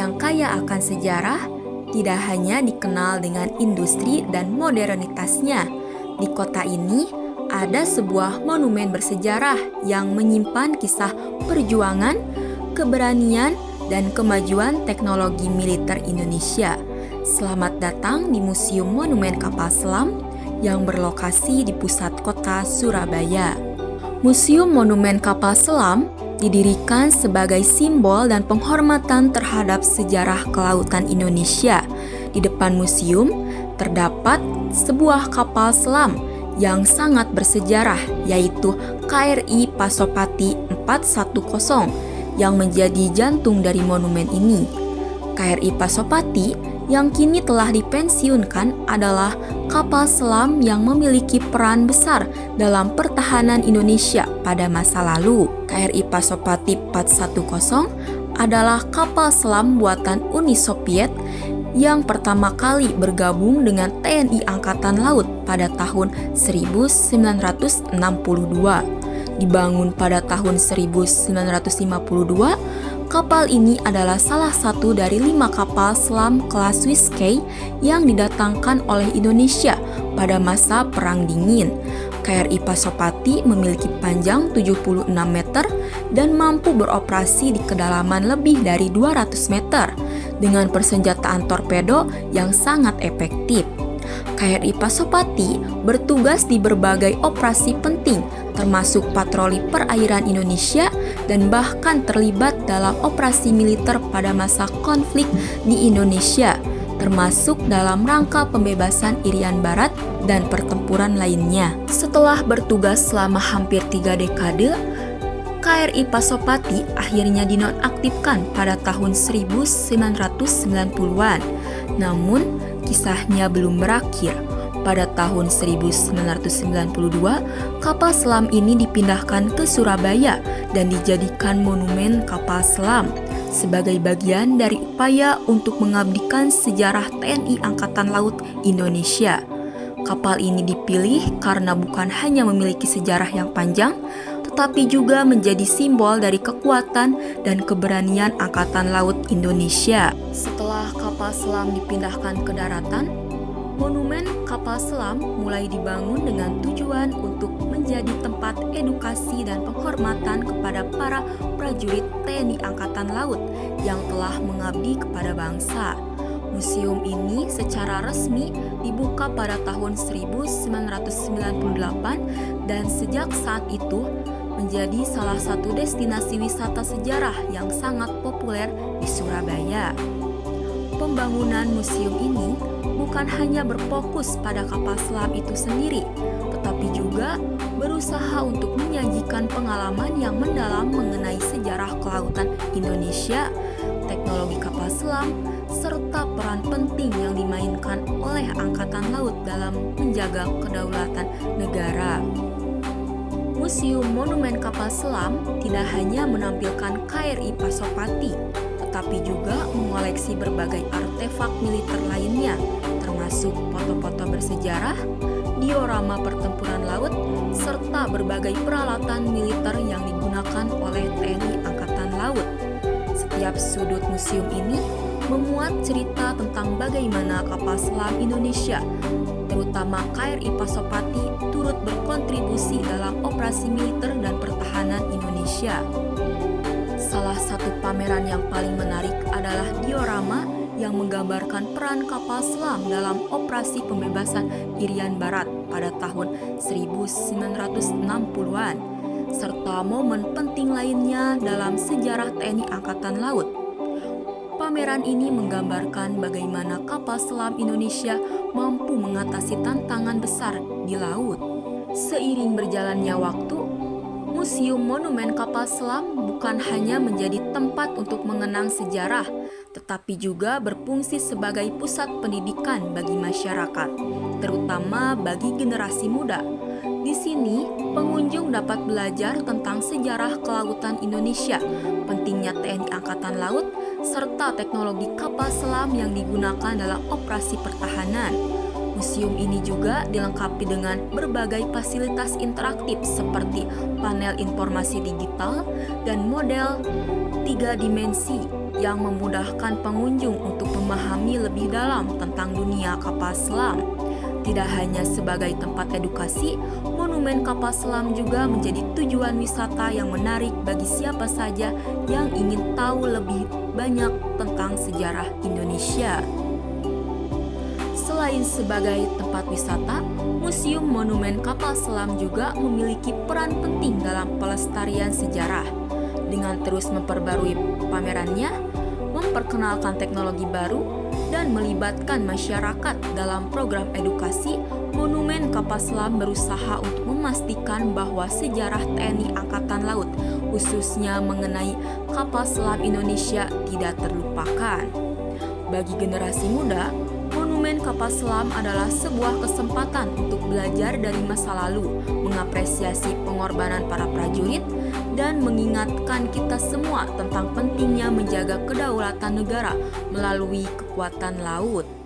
yang kaya akan sejarah, tidak hanya dikenal dengan industri dan modernitasnya. Di kota ini ada sebuah monumen bersejarah yang menyimpan kisah perjuangan, keberanian, dan kemajuan teknologi militer Indonesia. Selamat datang di Museum Monumen Kapal Selam yang berlokasi di pusat kota Surabaya. Museum Monumen Kapal Selam didirikan sebagai simbol dan penghormatan terhadap sejarah kelautan Indonesia. Di depan museum terdapat sebuah kapal selam yang sangat bersejarah, yaitu KRI Pasopati 410 yang menjadi jantung dari monumen ini. KRI Pasopati yang kini telah dipensiunkan adalah kapal selam yang memiliki peran besar dalam pertahanan Indonesia pada masa lalu. KRI Pasopati 410 adalah kapal selam buatan Uni Soviet yang pertama kali bergabung dengan TNI Angkatan Laut pada tahun 1962. Dibangun pada tahun 1952, kapal ini adalah salah satu dari 5 kapal selam kelas Swiss-Key yang didatangkan oleh Indonesia pada masa Perang Dingin. KRI Pasopati memiliki panjang 76 meter dan mampu beroperasi di kedalaman lebih dari 200 meter dengan persenjataan torpedo yang sangat efektif. KRI Pasopati bertugas di berbagai operasi penting termasuk patroli perairan Indonesia dan bahkan terlibat dalam operasi militer pada masa konflik di Indonesia, termasuk dalam rangka pembebasan Irian Barat dan pertempuran lainnya. Setelah bertugas selama hampir 3 dekade, KRI Pasopati akhirnya dinonaktifkan pada tahun 1990-an. Namun, kisahnya belum berakhir. Pada tahun 1992, kapal selam ini dipindahkan ke Surabaya dan dijadikan monumen kapal selam sebagai bagian dari upaya untuk mengabdikan sejarah TNI Angkatan Laut Indonesia. Kapal ini dipilih karena bukan hanya memiliki sejarah yang panjang, tetapi juga menjadi simbol dari kekuatan dan keberanian Angkatan Laut Indonesia. Setelah kapal selam dipindahkan ke daratan, monumen kapal selam mulai dibangun dengan tujuan untuk menjadi tempat edukasi dan penghormatan kepada para prajurit TNI Angkatan Laut yang telah mengabdi kepada bangsa. Museum ini secara resmi dibuka pada tahun 1998 dan sejak saat itu menjadi salah satu destinasi wisata sejarah yang sangat populer di Surabaya. Pembangunan museum ini bukan hanya berfokus pada kapal selam itu sendiri, tetapi juga berusaha untuk menyajikan pengalaman yang mendalam mengenai sejarah kelautan Indonesia, teknologi kapal selam, serta peran penting yang dimainkan oleh Angkatan Laut dalam menjaga kedaulatan negara. Museum Monumen Kapal Selam tidak hanya menampilkan KRI Pasopati, tetapi juga mengoleksi berbagai artefak militer lainnya, termasuk foto-foto bersejarah, diorama pertempuran laut, serta berbagai peralatan militer yang digunakan oleh TNI Angkatan Laut. Setiap sudut museum ini memuat cerita tentang bagaimana kapal selam Indonesia, terutama KRI Pasopati, turut berkontribusi dalam operasi militer dan pertahanan Indonesia. Salah satu pameran yang paling menarik adalah diorama yang menggambarkan peran kapal selam dalam operasi pembebasan Irian Barat pada tahun 1960-an, serta momen penting lainnya dalam sejarah TNI Angkatan Laut. Pameran ini menggambarkan bagaimana kapal selam Indonesia mampu mengatasi tantangan besar di laut. Seiring berjalannya waktu, Museum Monumen Kapal Selam bukan hanya menjadi tempat untuk mengenang sejarah, tetapi juga berfungsi sebagai pusat pendidikan bagi masyarakat, terutama bagi generasi muda. Di sini, pengunjung dapat belajar tentang sejarah kelautan Indonesia, pentingnya TNI Angkatan Laut, serta teknologi kapal selam yang digunakan dalam operasi pertahanan. Museum ini juga dilengkapi dengan berbagai fasilitas interaktif seperti panel informasi digital dan model 3 dimensi yang memudahkan pengunjung untuk memahami lebih dalam tentang dunia kapal selam. Tidak hanya sebagai tempat edukasi, Monumen Kapal Selam juga menjadi tujuan wisata yang menarik bagi siapa saja yang ingin tahu lebih banyak tentang sejarah Indonesia. Selain sebagai tempat wisata, Museum Monumen Kapal Selam juga memiliki peran penting dalam pelestarian sejarah. Dengan terus memperbarui pamerannya, memperkenalkan teknologi baru, dan melibatkan masyarakat dalam program edukasi, Monumen Kapal Selam berusaha untuk memastikan bahwa sejarah TNI Angkatan Laut, khususnya mengenai kapal selam Indonesia, tidak terlupakan. Bagi generasi muda, Monumen Kapal Selam adalah sebuah kesempatan untuk belajar dari masa lalu, mengapresiasi pengorbanan para prajurit, dan mengingatkan kita semua tentang pentingnya menjaga kedaulatan negara melalui kekuatan laut.